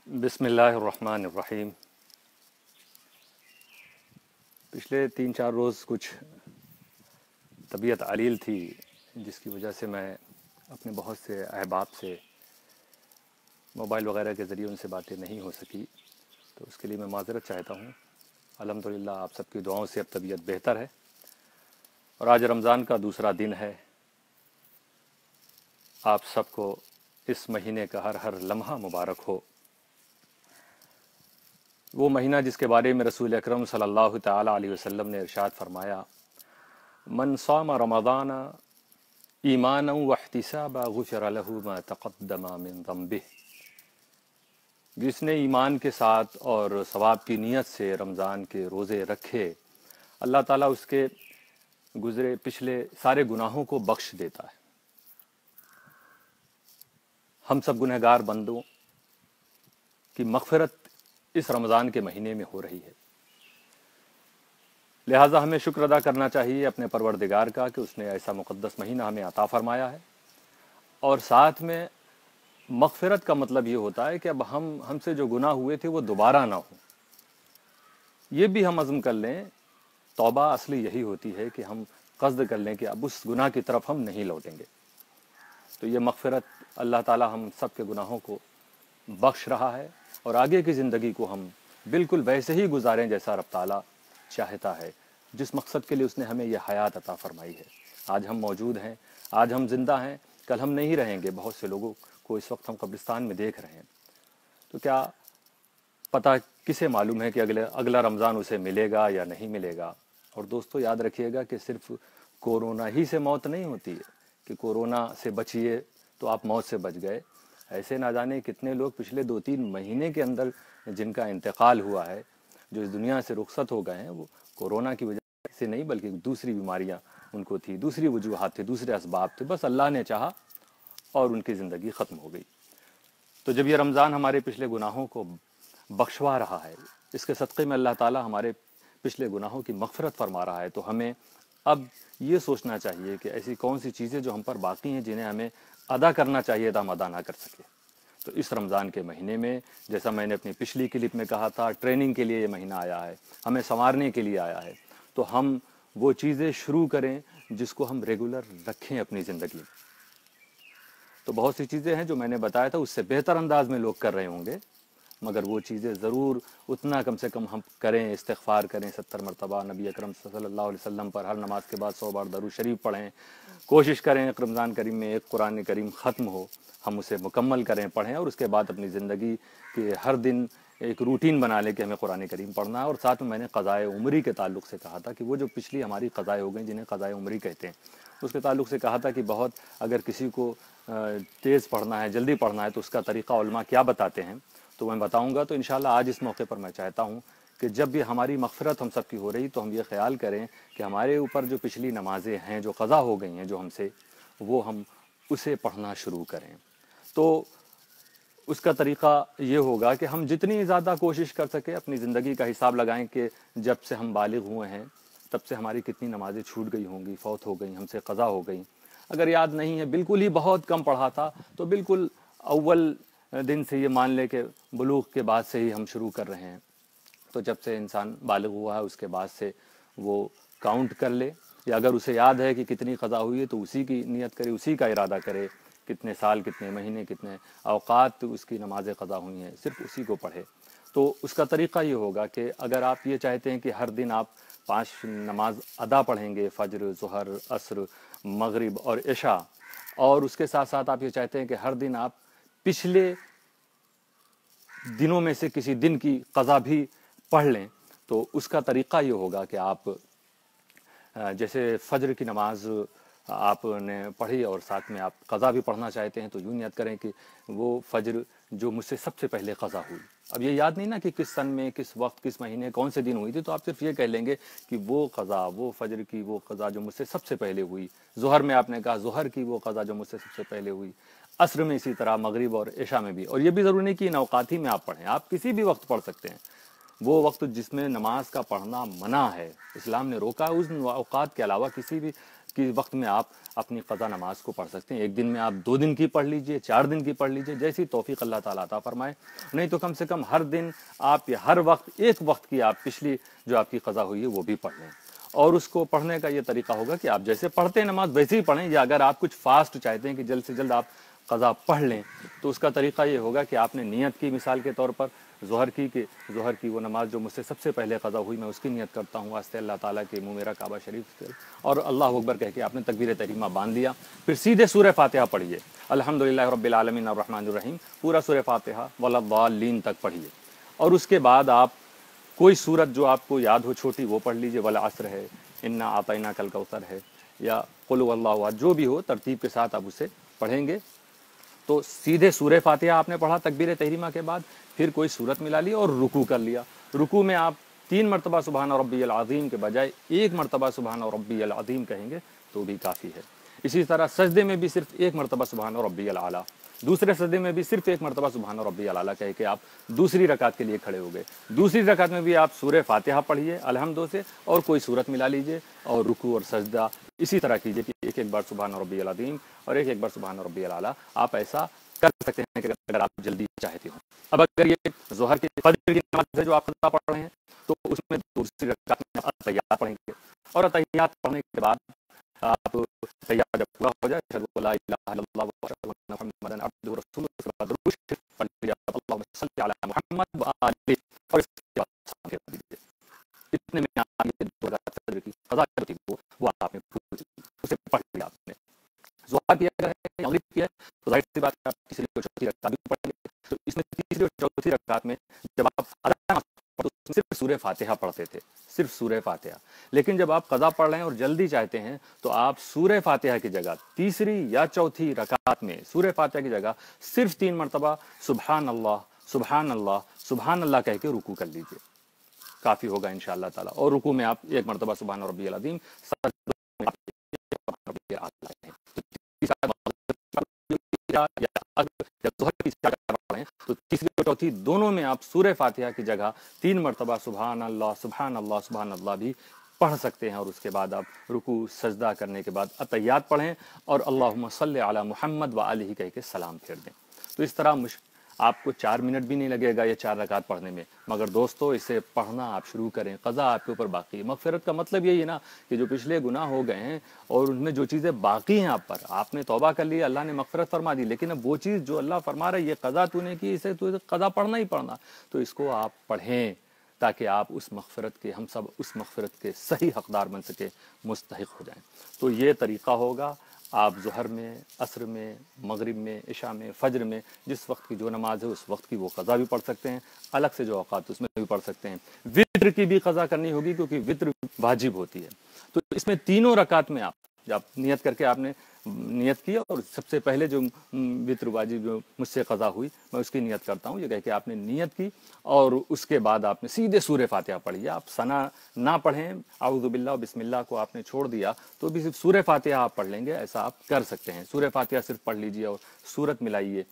बिस्मिल्लाहिर्रहमानिर्रहीम। पिछले 3-4 रोज़ कुछ तबीयत अलील थी, जिसकी वजह से मैं अपने बहुत से अहबाब से मोबाइल वगैरह के ज़रिए उनसे बातें नहीं हो सकी, तो उसके लिए मैं माज़रत चाहता हूँ। अल्हम्दुलिल्लाह आप सबकी दुआओं से अब तबीयत बेहतर है और आज रमज़ान का दूसरा दिन है। आप सबको इस महीने का हर हर लम्हा मुबारक हो। वो महीना जिसके बारे में रसूल अकरम सल्लल्लाहु तआला अलैहि वसल्लम ने इरशाद फरमाया, मन साम रमज़ान ईमानन व इहतिसाबा गुफ़िर लहू मा तक़द्दम मिन ज़ंबिह। जिसने ईमान के साथ और सवाब की नीयत से रमज़ान के रोज़े रखे, अल्लाह ताला उसके गुज़रे पिछले सारे गुनाहों को बख्श देता है। हम सब गुनहगार बंदों की मग़फ़िरत इस रमज़ान के महीने में हो रही है, लिहाजा हमें शुक्र अदा करना चाहिए अपने परवरदिगार का कि उसने ऐसा मुक़द्दस महीना हमें अता फ़रमाया है। और साथ में मग़फ़िरत का मतलब ये होता है कि अब हमसे जो गुनाह हुए थे वो दोबारा ना हो। ये भी हम अज़्म कर लें, तौबा असली यही होती है कि हम क़स्द कर लें कि अब उस गुनाह की तरफ हम नहीं लौटेंगे। तो ये मग़फ़िरत अल्लाह ताला हम सब के गुनाहों को बख्श रहा है और आगे की ज़िंदगी को हम बिल्कुल वैसे ही गुजारें जैसा रब ताला चाहता है, जिस मकसद के लिए उसने हमें यह हयात अता फ़रमाई है। आज हम मौजूद हैं, आज हम ज़िंदा हैं, कल हम नहीं रहेंगे। बहुत से लोगों को इस वक्त हम कब्रिस्तान में देख रहे हैं, तो क्या पता किसे मालूम है कि अगला रमज़ान उसे मिलेगा या नहीं मिलेगा। और दोस्तों याद रखिएगा कि सिर्फ कोरोना ही से मौत नहीं होती है कि कोरोना से बचिए तो आप मौत से बच गए। ऐसे ना जाने कितने लोग पिछले 2-3 महीने के अंदर जिनका इंतकाल हुआ है, जो इस दुनिया से रुखसत हो गए हैं, वो कोरोना की वजह से नहीं बल्कि दूसरी बीमारियां उनको थी, दूसरी वजूहात थे, दूसरे असबाब थे। बस अल्लाह ने चाहा और उनकी ज़िंदगी ख़त्म हो गई। तो जब ये रमज़ान हमारे पिछले गुनाहों को बख्शवा रहा है, इसके सदक़े में अल्लाह ताला हमारे पिछले गुनाहों की मग़फ़िरत फ़रमा रहा है, तो हमें अब ये सोचना चाहिए कि ऐसी कौन सी चीज़ें जो हम पर बाकी हैं, जिन्हें हमें अदा करना चाहिए था, हम अदा ना कर सके। तो इस रमज़ान के महीने में, जैसा मैंने अपनी पिछली क्लिप में कहा था, ट्रेनिंग के लिए ये महीना आया है, हमें संवारने के लिए आया है। तो हम वो चीज़ें शुरू करें जिसको हम रेगुलर रखें अपनी ज़िंदगी में। तो बहुत सी चीज़ें हैं जो मैंने बताया था, उससे बेहतर अंदाज में लोग कर रहे होंगे, मगर वो चीज़ें ज़रूर उतना कम से कम हम करें। इस्तिग़फ़ार करें 70 मरतबा नबी अकरम सल्लल्लाहु अलैहि वसल्लम पर, हर नमाज के बाद 100 बार दरूद शरीफ पढ़ें। कोशिश करें रमज़ान करीम में एक कुरान करीम ख़त्म हो, हम उसे मुकम्मल करें, पढ़ें और उसके बाद अपनी ज़िंदगी के हर दिन एक रूटीन बना लें कि हमें कुरान करीम पढ़ना है। और साथ में मैंने क़ज़ाए उम्री के ताल्लुक़ से कहा था कि वो जो पिछली हमारी क़ज़ाएँ हो गई, जिन्हें क़ज़ाए उम्री कहते हैं, उसके ताल्लुक़ से कहा था कि बहुत अगर किसी को तेज़ पढ़ना है, जल्दी पढ़ना है, तो उसका तरीक़ा उलमा क्या बताते हैं तो मैं बताऊंगा। तो इंशाल्लाह आज इस मौके पर मैं चाहता हूं कि जब भी हमारी मग़फ़िरत हम सब की हो रही, तो हम ये ख्याल करें कि हमारे ऊपर जो पिछली नमाज़ें हैं जो क़ज़ा हो गई हैं जो हमसे, वो हम उसे पढ़ना शुरू करें। तो उसका तरीक़ा ये होगा कि हम जितनी ज़्यादा कोशिश कर सकें, अपनी ज़िंदगी का हिसाब लगाएं कि जब से हम बालिग़ हुए हैं तब से हमारी कितनी नमाज़ें छूट गई होंगी, फ़ौत हो गई, हमसे क़ज़ा हो गई। अगर याद नहीं है, बिल्कुल ही बहुत कम पढ़ा था, तो बिल्कुल अव्वल दिन से ये मान ले कि बुलूग़ के बाद से ही हम शुरू कर रहे हैं। तो जब से इंसान बालिग़ हुआ है उसके बाद से वो काउंट कर ले, या अगर उसे याद है कि कितनी क़ज़ा हुई है तो उसी की नियत करे, उसी का इरादा करे, कितने साल, कितने महीने, कितने अवक़ात उसकी नमाज़ें क़ज़ा हुई हैं, सिर्फ़ उसी को पढ़े। तो उसका तरीक़ा ये होगा कि अगर आप ये चाहते हैं कि हर दिन आप 5 नमाज अदा पढ़ेंगे, फ़ज्र, ज़ुहर, असर, मग़रिब और इशा, और उसके साथ साथ आप ये चाहते हैं कि हर दिन आप पिछले दिनों में से किसी दिन की क़ज़ा भी पढ़ लें, तो उसका तरीक़ा ये होगा कि आप जैसे फ़ज्र की नमाज आपने पढ़ी और साथ में आप क़ज़ा भी पढ़ना चाहते हैं, तो यूँ नियत करें कि वो फ़ज्र जो मुझसे सबसे पहले क़ज़ा हुई, अब ये याद नहीं ना कि किस सन में, किस वक्त, किस महीने, कौन से दिन हुई थी, तो आप सिर्फ ये कह लेंगे कि वो क़ज़ा, वो फ़ज्र की वो क़ज़ा जो मुझसे सबसे पहले हुई। ज़ुहर में आपने कहा ज़ुहर की वो क़ज़ा जो मुझसे सबसे पहले हुई। असर में इसी तरह, मग़रिब और इशा में भी। और ये भी ज़रूरी नहीं कि इन औक़ात ही में आप पढ़ें, आप किसी भी वक्त पढ़ सकते हैं। वो वक्त जिसमें नमाज का पढ़ना मना है, इस्लाम ने रोका, उस औक़ात के अलावा किसी भी की वक्त में आप अपनी क़ज़ा नमाज को पढ़ सकते हैं। एक दिन में आप 2 दिन की पढ़ लीजिए, 4 दिन की पढ़ लीजिए, जैसी तौफ़ीक़ अल्लाह ताला अता फ़रमाए। नहीं तो कम से कम हर दिन आप या हर वक्त एक वक्त की आप पिछली जो आपकी क़ज़ा हुई है वो भी पढ़ लें। और उसको पढ़ने का ये तरीका होगा कि आप जैसे पढ़ते हैं नमाज वैसे ही पढ़ें, या अगर आप कुछ फास्ट चाहते हैं कि जल्द से जल्द आप क़ज़ा पढ़ लें तो उसका तरीका ये होगा कि आपने नियत की, मिसाल के तौर पर ज़ोहर की वो नमाज जो मुझसे सबसे पहले क़ज़ा हुई, मैं उसकी नियत करता हूँ वास्ते अल्लाह ताला के मुँह मेरा काबा शरीफ से, और अल्लाह अकबर कह के आपने तकबीर तहरीमा बांध लिया। फिर सीधे सूरह फातिहा पढ़िए, अल्हम्दुलिल्लाह रब्बिल आलमीन अर्रहमानिर रहीम, पूरा सूरह फातिहा वलद्दालीन तक पढ़िए। और उसके बाद आप कोई सूरत जो आपको याद हो छोटी वो पढ़ लीजिए, वल अस्र है, इन्ना आतैना कल कौसर है, या कुल हुवल्लाहु अहद, जो भी हो तरतीब के साथ आप उसे पढ़ेंगे। तो सीधे सूरह फातिहा आपने पढ़ा तकबीर तहरीमा के बाद, फिर कोई सूरत मिला ली और रुकू कर लिया। रुकू में आप 3 मरतबा सुबहान रब्बियल अज़ीम के बजाय 1 मरतबा सुबहान रब्बियल अज़ीम कहेंगे तो भी काफ़ी है। इसी तरह सजदे में भी सिर्फ 1 मरतबा सुबहान रब्बियल आला, दूसरे सजदे में भी सिर्फ 1 मरतबा सुबहान रब्बियल आला कह के आप दूसरी रकात के लिए खड़े हो गए। दूसरी रकात में भी आप सूरह फातिहा पढ़िए अलहम्दो से, और कोई सूरत मिला लीजिए, और रुकू और सजदा इसी तरह कीजिए कि एक बार सुबहान रब्बियल अज़ीम और एक बार सुबहान रब्बियल आला। आप ऐसा कर सकते हैं कि अगर आप जल्दी चाहते हो। अब अगर ये ज़ोहर की फजर की नमाज़ है जो आप क़ज़ा पढ़ रहे हैं, तो उसमें दूसरी रकात में अत्तहियात पढ़ेंगे, और अत्तहियात पढ़ने के बाद आप तहियात जब पूरा हो जाए, अशहदु अल्ला इलाहा इल्लल्लाह व अशहदु अन्ना मुहम्मदन अब्दुहु व रसूलुहु, उसके बाद दुरूद पढ़ लीजिए, अल्लाहुम्मा सल्लि अला मुहम्मद व आलिहि, और इसके बाद सलाम फेर दीजिए। इतने में आप ये 2 रकात फजर की क़ज़ा जो थी वो आपने उसे पढ़ लिया आपने। ज़ोहर की अगर है, मगरिब की है, तो ज़ाहिर सी बात है आप तीसरी और चौथी रकात भी पढ़ेंगे। तो इसमें तीसरी और चौथी रकात में जब आप अदा तो सिर्फ सूरह फातिहा पढ़ते थे, सिर्फ सूरह फातिहा। लेकिन जब आप क़ज़ा पढ़ रहे हैं और जल्दी चाहते हैं तो आप सूरह फातिहा की जगह तीसरी या चौथी रकात में सूरह फातिहा की जगह सिर्फ 3 मरतबा सुबहान अल्लाह सुबहान अल्लाह सुबहान अल्लाह कह के रुकू कर लीजिए, काफ़ी होगा इंशाअल्लाह ताला। और रुकू में आप 1 मरतबा सुबहान रब्बियल अज़ीम, तो तीसरी और चौथी दोनों में आप सूरह फातिहा की जगह 3 मरतबा सुबहान अल्लाह सुबहान अल्लाह सुबहान अल्लाह भी पढ़ सकते हैं। और उसके बाद आप रुकू सजदा करने के बाद अत्तहियात पढ़ें और अल्लाहुम्मा सल्लि अला मुहम्मद व आलिहि कह के सलाम फेर दें। तो इस तरह आपको 4 मिनट भी नहीं लगेगा ये 4 रकात पढ़ने में। मगर दोस्तों, इसे पढ़ना आप शुरू करें, क़ज़ा आपके ऊपर बाकी है। मग़फ़िरत का मतलब यही है ना कि जो पिछले गुनाह हो गए हैं और उनमें जो चीज़ें बाकी हैं आप पर, आपने तौबा कर ली, अल्लाह ने मग़फ़िरत फरमा दी, लेकिन अब वो चीज़ जो अल्लाह फरमा रहा है, ये क़ज़ा तूने की, इसे तो क़ज़ा पढ़ना ही पढ़ना, तो इसको आप पढ़ें ताकि आप उस मग़फ़िरत के, हम सब उस मग़फ़िरत के सही हक़दार बन सके, मुस्तहिक़ हो जाएँ। तो ये तरीक़ा होगा। आप ज़ोहर में, असर में, मगरिब में, इशा में, फ़ज्र में जिस वक्त की जो नमाज है उस वक्त की वो क़ज़ा भी पढ़ सकते हैं, अलग से जो औक़ात उसमें भी पढ़ सकते हैं। वित्र की भी क़ज़ा करनी होगी क्योंकि वित्र वाजिब होती है। तो इसमें तीनों रकात में आप जब नियत करके आपने नियत किया, और सबसे पहले जो वित्र वाजिब जो मुझसे क़ज़ा हुई मैं उसकी नियत करता हूँ, ये कह के आपने नियत की, और उसके बाद आपने सीधे सूरह फातिहा पढ़ी। आप सना ना पढ़ें, आऊज़ु बिल्लाह बिस्मिल्लाह को आपने छोड़ दिया तो भी सिर्फ सूरह फातिहा आप पढ़ लेंगे, ऐसा आप कर सकते हैं। सूरह फातिहा सिर्फ पढ़ लीजिए और सूरत मिलाइए।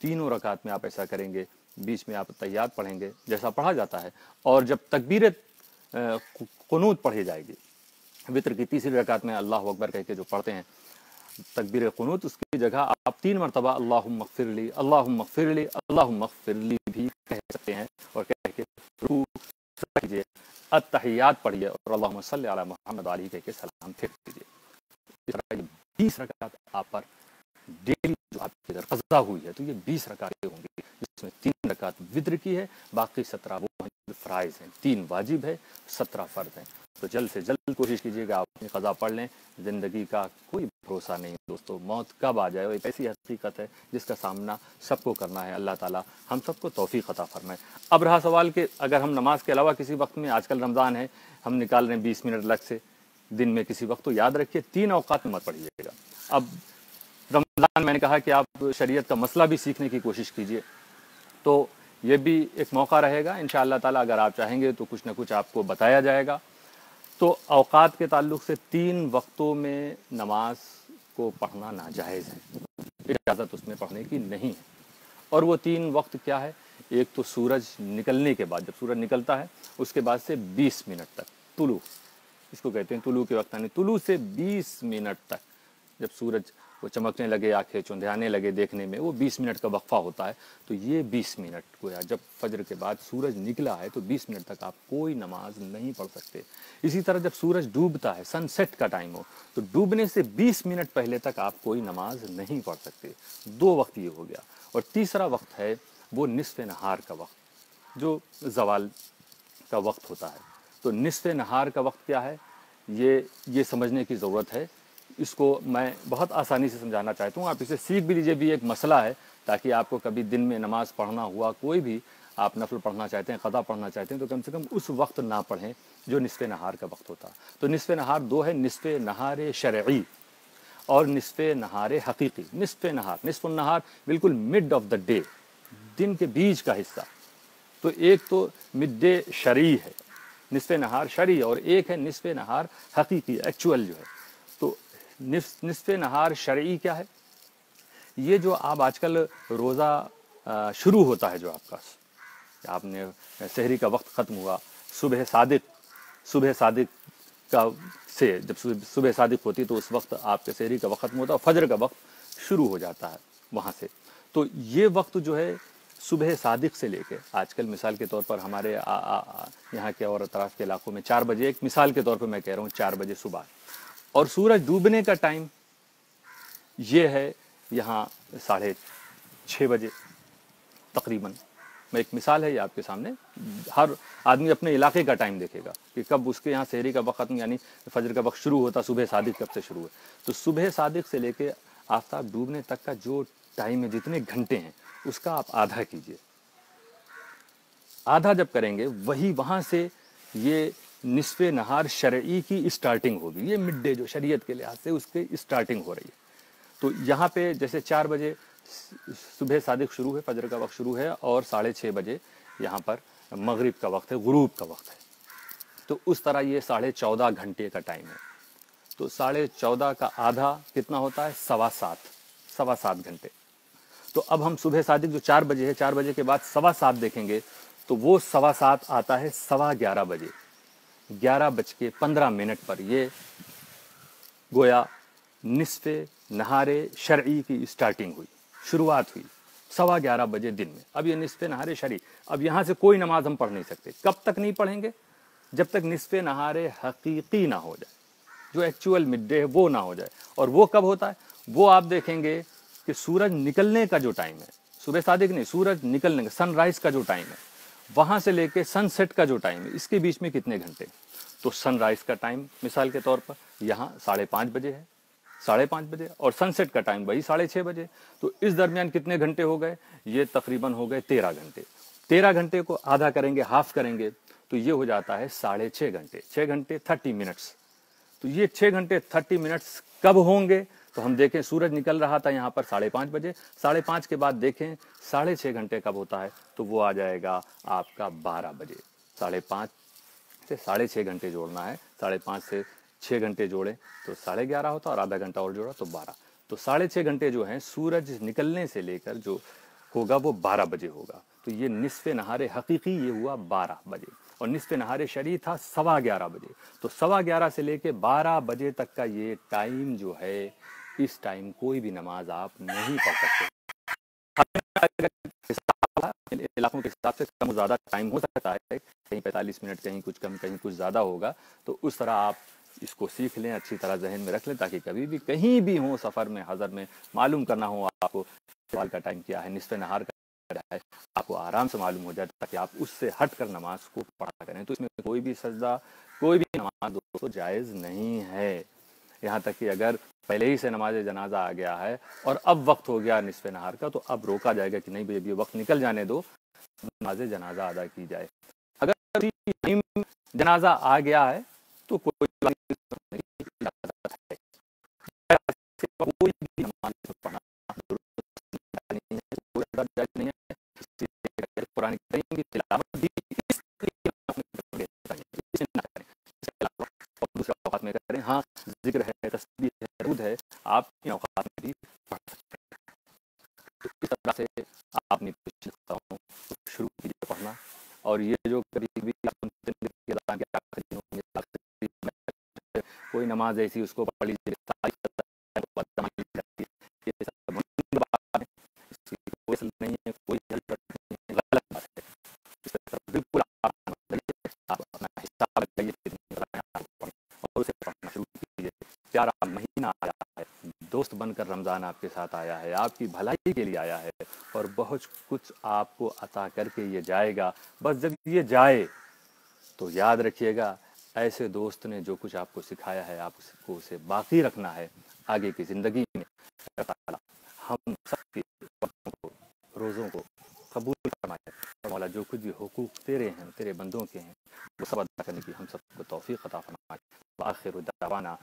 तीनों रकात में आप ऐसा करेंगे। बीच में आप तहियात पढ़ेंगे जैसा पढ़ा जाता है, और जब तकबीर कुनूत पढ़ी जाएगी वित्र की तीसरी रकात में अल्लाहु अकबर कह के जो पढ़ते हैं तकबीर कुनूत, उसकी जगह आप 3 मरतबा अल्लाहुम्मा ग़फ़िरली अल्लाहुम्मा ग़फ़िरली अल्लाहुम्मा ग़फ़िरली भी कह सकते हैं, और कह के रुकू कीजिए, अत्तहियात पढ़िए और अल्लाहुम्मा सल्लि अला मुहम्मद आलिहि कह के सलाम फेर दीजिए। इस तरह ये 20 रकात आप पर डेली जो आपकी अगर क़ज़ा हुई है तो ये 20 रकातें होंगी, जिसमें 3 रकात वित्र की है, बाकी 17 वो फ़राइज़ हैं। 3 वाजिब है, 17 फ़र्ज़ हैं। तो जल्द से जल्द कोशिश कीजिएगा आप अपनी क़ज़ा पढ़ लें। ज़िंदगी का कोई भरोसा नहीं दोस्तों, मौत कब आ जाए, एक ऐसी हकीकत है जिसका सामना सबको करना है। अल्लाह ताला हम सबको तौफ़ीक़ अता फ़रमाए। अब रहा सवाल कि अगर हम नमाज के अलावा किसी वक्त में, आजकल रमज़ान है, हम निकाल रहे हैं 20 मिनट अलग से दिन में किसी वक्त, तो याद रखिए 3 औक़ात में मत पढ़िएगा। अब रमज़ान मैंने कहा कि आप शरीयत का मसला भी सीखने की कोशिश कीजिए, तो ये भी एक मौका रहेगा इंशाअल्लाह ताला। अगर आप चाहेंगे तो कुछ ना कुछ आपको बताया जाएगा। तो औक़ात के ताल्लुक़ से 3 वक्तों में नमाज को पढ़ना नाजायज़ है, इजाज़त उसमें पढ़ने की नहीं है। और वो 3 वक्त क्या है? एक तो सूरज निकलने के बाद, जब सूरज निकलता है उसके बाद से 20 मिनट तक तुलू, इसको कहते हैं तुलू के वक्त, यानी तुलू से 20 मिनट तक जब सूरज वो चमकने लगे, आंखें चुंधियाने लगे देखने में, वो 20 मिनट का वक्फा होता है। तो ये 20 मिनट को, या जब फजर के बाद सूरज निकला है तो 20 मिनट तक आप कोई नमाज नहीं पढ़ सकते। इसी तरह जब सूरज डूबता है, सनसेट का टाइम हो, तो डूबने से 20 मिनट पहले तक आप कोई नमाज नहीं पढ़ सकते। 2 वक्त ये हो गया। और तीसरा वक्त है वो निस्फ़े नहार का वक्त, जो ज़वाल का वक्त होता है। तो निस्फ़े नहार का वक्त क्या है, ये समझने की ज़रूरत है। इसको मैं बहुत आसानी से समझाना चाहता हूँ, आप इसे सीख भी लीजिए, भी एक मसला है, ताकि आपको कभी दिन में नमाज पढ़ना हुआ, कोई भी आप नफल पढ़ना चाहते हैं, क़ज़ा पढ़ना चाहते हैं, तो कम से कम उस वक्त ना पढ़ें जो निस्फ़े नहार का वक्त होता है। तो निस्फ़े नहार 2 है, निस्फ़े नहार शरई और निस्फ़े नहार हकीकी। निस्फ़े नहार बिल्कुल मिड ऑफ द डे, दिन के बीच का हिस्सा। तो एक तो मिड डे शरई है, निस्फ़े नहार शरई, और एक है निस्फ़े नहार हकीकी, एक्चुअल जो है। तो निस्फ़े नहार शरई क्या है, ये जो आप आजकल रोज़ा शुरू होता है, जो आपका आपने सहरी का वक्त ख़त्म हुआ, सुबह सादिक का से जब सुबह सादिक होती तो उस वक्त आपके सहरी का वक्त ख़त्म होता है और फजर का वक्त शुरू हो जाता है वहाँ से। तो ये वक्त जो है सुबह सादिक से लेके, आजकल मिसाल के तौर पर हमारे यहाँ के और अतराफ़ के इलाकों में 4 बजे, एक मिसाल के तौर पर मैं कह रहा हूँ 4 बजे सुबह, और सूरज डूबने का टाइम ये है यहाँ 6:30 बजे तकरीबन। मैं एक मिसाल है ये आपके सामने, हर आदमी अपने इलाके का टाइम देखेगा कि कब उसके यहाँ सहरी का वक्त खत्म, यानी फजर का वक्त शुरू होता, सुबह सादिक कब से शुरू है। तो सुबह सादिक से लेके आफ्ताब डूबने तक का जो टाइम है, जितने घंटे हैं, उसका आप आधा कीजिए। आधा जब करेंगे, वही वहाँ से ये निस्फ़े नहार शरई की स्टार्टिंग होगी। ये मिड डे जो शरीयत के लिहाज से उसकी स्टार्टिंग हो रही है। तो यहाँ पे जैसे 4 बजे सुबह सादिक शुरू है, फजर का वक्त शुरू है, और 6:30 बजे यहाँ पर मगरिब का वक्त है, गुरूब का वक्त है। तो उस तरह ये 14.5 घंटे का टाइम है। तो 14.5 का आधा कितना होता है, 7.25 घंटे। तो अब हम सुबह सादिक जो 4 बजे है, 4 बजे के बाद 7.25 देखेंगे, तो वो 7.25 आता है 11:15 बजे, 11:15 पर। ये गोया निस्फ़े नहारे शरई की स्टार्टिंग हुई, शुरुआत हुई 11:15 बजे दिन में। अब ये निस्फ़े नहारे शरई, अब यहाँ से कोई नमाज हम पढ़ नहीं सकते। कब तक नहीं पढ़ेंगे, जब तक निस्फ़े नहारे हकीकी ना हो जाए, जो एक्चुअल मिड डे है वो ना हो जाए। और वो कब होता है, वो आप देखेंगे कि सूरज निकलने का जो टाइम है, सुबह सादिक नहीं, सूरज निकलने का, सनराइज का जो टाइम है, वहाँ से लेके सनसेट का जो टाइम है, इसके बीच में कितने घंटे। तो सनराइज का टाइम मिसाल के तौर पर यहाँ 5:30 बजे है, 5:30 बजे, और सनसेट का टाइम वही 6:30 बजे। तो इस दरमियान कितने घंटे हो गए, ये तकरीबन हो गए 13 घंटे। 13 घंटे को आधा करेंगे, हाफ करेंगे, तो ये हो जाता है 6.5 घंटे, 6 घंटे 30 मिनट्स। तो ये 6 घंटे 30 मिनट्स कब होंगे, तो हम देखें सूरज निकल रहा था यहाँ पर 5:30 बजे, 5:30 के बाद देखें 6.5 घंटे कब होता है, तो वो आ जाएगा आपका 12 बजे। 5:30 से 6.5 घंटे जोड़ना है, 5:30 से 6 घंटे जोड़े तो 11:30 होता, और आधा घंटा और जोड़ा तो 12। तो 6.5 घंटे जो हैं सूरज निकलने से लेकर जो होगा वो 12 बजे होगा। तो ये निस्फ़े नहारे हकीकी ये हुआ 12 बजे, और निस्फ़े नहारे शरई था 11:15 बजे। तो 11:15 से लेके 12 बजे तक का ये टाइम जो है, इस टाइम कोई भी नमाज आप नहीं पढ़ सकते। इलाकों के हिसाब से कम ज़्यादा टाइम हो सकता है, कहीं 45 मिनट, कहीं कुछ कम, कहीं कुछ ज़्यादा होगा। तो उस तरह आप इसको सीख लें, अच्छी तरह जहन में रख लें, ताकि कभी भी कहीं भी हो, सफ़र में, हज़र में, मालूम करना हो आपको सवाल का टाइम क्या है, निस्फ़े नहार का है, आपको आराम से मालूम हो जाए, ताकि आप उससे हट कर नमाज को पढ़ा करें। तो इसमें कोई भी सजदा, कोई भी नमाज दोस्तों जायज़ नहीं है। यहाँ तक कि अगर पहले ही से नमाज जनाजा आ गया है और अब वक्त हो गया निस्फ़े नहार का, तो अब रोका जाएगा कि नहीं भाई, अभी वक्त निकल जाने दो, नमाज जनाजा अदा की जाए। अगर जनाजा आ गया है तो कोई भी नमाज पढ़ना नहीं है। कुरान करीम की तिलावत भी दूसरे औकात में करें। हाँ, जिक्र है, तस्बीह है, दरूद है, आप इन औकात में भी पढ़ सकते हैं। तो इस तरह से आप अपनी कोशिश शुरू कीजिए पढ़ना। और ये जो कभी भी कोई नमाज ऐसी उसको पढ़ लीजिए, ये सब बात है, इसकी कोई असल नहीं है, कोई हकीकत नहीं है, गलत बात है। इस तरह बिल्कुल आप अपना हिसाब लगाइए और उसे पढ़ना शुरू कीजिए। प्यारा महीना आया है, दोस्त बनकर रमज़ान आपके साथ आया है, आपकी भलाई के लिए आया है और बहुत कुछ आपको अता करके ये जाएगा। बस जब ये जाए तो याद रखिएगा, ऐसे दोस्त ने जो कुछ आपको सिखाया है आपको उसे बाकी रखना है आगे की ज़िंदगी में। हम सबके रोज़ों को कबूल फरमाए और मौला जो कुछ भी हुकूक तेरे हैं, तेरे बंदों के हैं, वो सब अदा करने की हम सबको तौफीक अता फरमाए। व आखिर दावाना